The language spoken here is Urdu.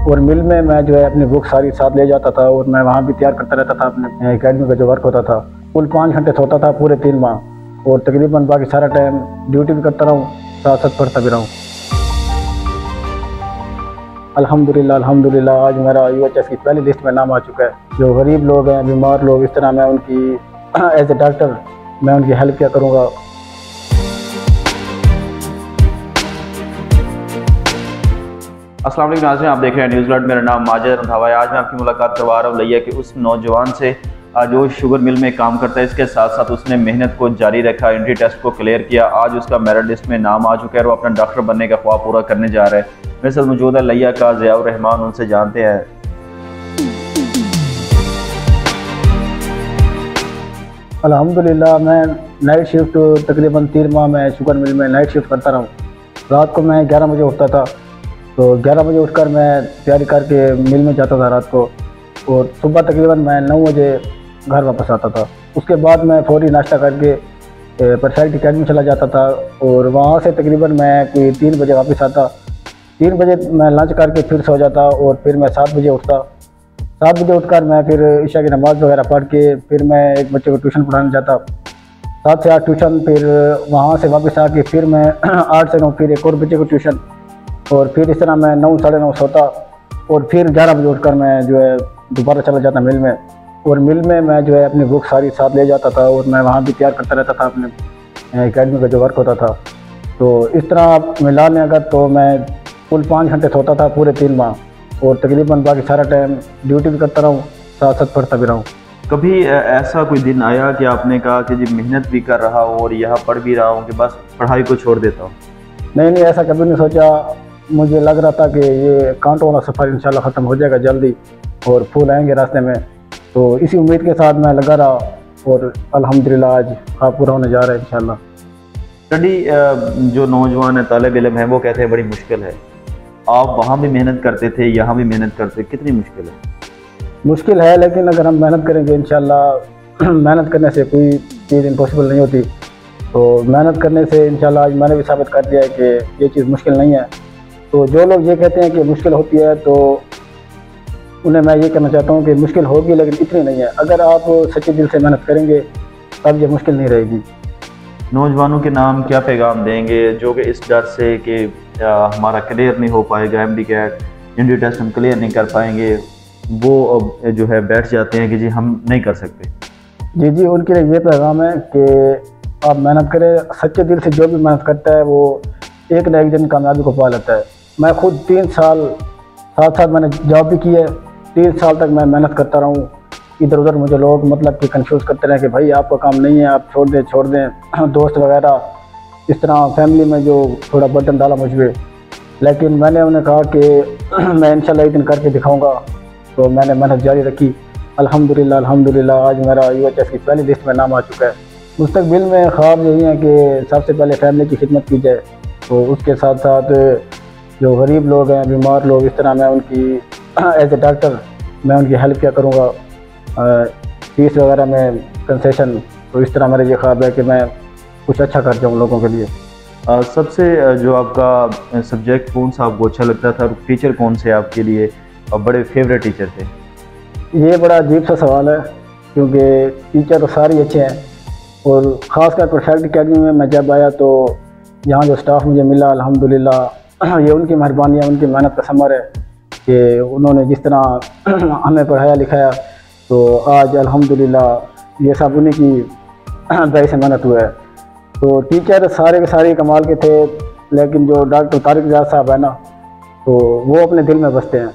اور مل میں جو ہے اپنی بک ساری ساتھ لے جاتا تھا اور میں وہاں بھی تیار کرتا رہتا تھا اپنے اکیڈمی کا جو ورک ہوتا تھا. کل 5 گھنٹے سوتا تھا پورے 3 ماہ اور تقریباً باقی سارا ٹائم ڈیوٹی بھی کرتا رہا ہوں، ساتھ ساتھ پڑھتا بھی رہا ہوں. الحمدللہ آج میرا UHS کی پہلی لسٹ میں نام آ چکا ہے. جو غریب لوگ ہیں، بیمار لوگ، اس طرح میں ان کی ایز اے ڈاکٹر میں ان کی ہیلپ کیا کروں گا. السلام علیکم ناظرین، آپ دیکھ رہے ہیں نیوز الرٹ. میرا نام ماجد رندھاوا ہے. آج میں آپ کی ملاقات کروا رہا ہوں لیا کہ اس نوجوان سے جو شوگر مل میں کام کرتا ہے. اس کے ساتھ ساتھ اس نے محنت کو جاری رکھا، انٹری ٹیسٹ کو کلیئر کیا. آج اس کا میرٹ لسٹ میں نام آ چکا ہے اور وہ اپنا ڈاکٹر بننے کا خواب پورا کرنے جا رہا ہے. میرے ساتھ موجود ہے لیا کا ضیاء الرحمان، ان سے جانتے ہیں. الحمدللہ میں نائٹ شفٹ تقریباً 3 ماہ میں شوگر مل میں نائٹ شفٹ کرتا رہا ہوں. رات کو میں 11 بجے اٹھتا تھا، تو 11 بجے اٹھ کر میں تیاری کر کے مل میں جاتا تھا رات کو، اور صبح تقریباً میں 9 بجے گھر واپس آتا تھا. اس کے بعد میں فوری ناشتہ کر کے پرفیکٹ اکیڈمی چلا جاتا تھا اور وہاں سے تقریباً میں کوئی 3 بجے واپس آتا. 3 بجے میں لنچ کر کے پھر سو جاتا اور پھر میں 7 بجے اٹھتا. 7 بجے اٹھ کر میں پھر عشاء کی نماز وغیرہ پڑھ کے پھر میں ایک بچے کو ٹیوشن پڑھانے جاتا. 7 سے 8 ٹیوشن، پھر وہاں سے واپس آ کے پھر میں 8 سے 9 پھر ایک اور بچے کو ٹیوشن، اور پھر اس طرح میں 9 ساڑھے 9 سوتا اور پھر 11 بجے اٹھ کر میں جو ہے دوبارہ چلا جاتا مل میں. اور مل میں جو ہے اپنی بک ساری ساتھ لے جاتا تھا اور میں وہاں بھی تیار کرتا رہتا تھا اپنے اکیڈمی کا جو ورک ہوتا تھا. تو اس طرح آپ ملا لیں اگر تو میں کل 5 گھنٹے سوتا تھا پورے 3 ماہ اور تقریباً باقی سارا ٹائم ڈیوٹی بھی کرتا رہا ہوں، ساتھ ساتھ پڑھتا بھی رہا ہوں. کبھی ایسا کوئی دن آیا کہ آپ نے کہا کہ جی محنت بھی کر رہا ہوں اور یہاں پڑھ بھی رہا ہوں کہ بس پڑھائی کو چھوڑ دیتا ہوں؟ نہیں، ایسا کبھی نہیں سوچا. مجھے لگ رہا تھا کہ یہ کانٹوں والا سفر انشاءاللہ ختم ہو جائے گا جلدی اور پھول آئیں گے راستے میں. تو اسی امید کے ساتھ میں لگا رہا اور الحمدللہ آج خواب پورا ہونے جا رہا ہے انشاءاللہ. اسٹڈی جو نوجوان ہے، طالب علم ہے، وہ کہتے ہیں بڑی مشکل ہے. آپ وہاں بھی محنت کرتے تھے، یہاں بھی محنت کرتے، کتنی مشکل ہے؟ مشکل ہے، لیکن اگر ہم محنت کریں گے انشاءاللہ محنت کرنے سے کوئی چیز امپاسبل نہیں ہوتی. تو محنت کرنے سے انشاءاللہ آج میں نے بھی ثابت کر دیا ہے کہ یہ چیز مشکل نہیں ہے. تو جو لوگ یہ کہتے ہیں کہ مشکل ہوتی ہے تو انہیں میں یہ کہنا چاہتا ہوں کہ مشکل ہوگی لیکن اتنی نہیں ہے. اگر آپ سچے دل سے محنت کریں گے تب یہ مشکل نہیں رہے گی. نوجوانوں کے نام کیا پیغام دیں گے جو کہ اس ڈر سے کہ ہمارا کلیئر نہیں ہو پائے گا، MD کیٹ انٹری ٹیسٹ ہم کلیئر نہیں کر پائیں گے، وہ جو ہے بیٹھ جاتے ہیں کہ جی ہم نہیں کر سکتے؟ جی ان کے لیے یہ پیغام ہے کہ آپ محنت کریں. سچے دل سے جو بھی محنت کرتا ہے وہ ایک نہ ایک دن کامیابی کو پا لیتا ہے. میں خود 3 سال ساتھ میں نے جاب بھی کی ہے. 3 سال تک میں محنت کرتا رہا ہوں. ادھر ادھر مجھے لوگ مطلب کہ کنفیوز کرتے رہے کہ بھائی آپ کا کام نہیں ہے، آپ چھوڑ دیں دوست وغیرہ اس طرح فیملی میں جو تھوڑا برڈن ڈالا مجھ پہ. لیکن میں نے انہیں کہا کہ میں انشاءاللہ ایک دن کر کے دکھاؤں گا. تو میں نے محنت جاری رکھی. الحمدللہ آج میرا UHS کی پہلی لسٹ میں نام آ چکا ہے. مستقبل میں خواب یہی ہے کہ سب سے پہلے فیملی کی خدمت کی جائے. تو اس کے ساتھ ساتھ جو غریب لوگ ہیں، بیمار لوگ، اس طرح میں ان کی ایز اے ڈاکٹر میں ان کی ہیلپ کیا کروں گا، فیس وغیرہ میں کنسیشن. تو اس طرح میرا یہ خواب ہے کہ میں کچھ اچھا کر جاؤں لوگوں کے لیے. سب سے جو آپ کا سبجیکٹ کون سا آپ کو اچھا لگتا تھا، ٹیچر کون سے آپ کے لیے اور بڑے فیوریٹ ٹیچر تھے؟ یہ بڑا عجیب سا سوال ہے کیونکہ ٹیچر تو سارے اچھے ہیں، اور خاص کر پرفیکٹ اکیڈمی میں جب آیا تو یہاں جو سٹاف مجھے ملا الحمدللہ یہ ان کی مہربانی ہے، ان کی محنت کا ثمر ہے کہ انہوں نے جس طرح ہمیں پڑھایا لکھایا. تو آج الحمدللہ یہ سب انہیں کی وجہ سے محنت ہوا ہے. تو ٹیچر سارے کے سارے کمال کے تھے، لیکن جو ڈاکٹر طارق زیاد صاحب ہے نا، تو وہ اپنے دل میں بستے ہیں.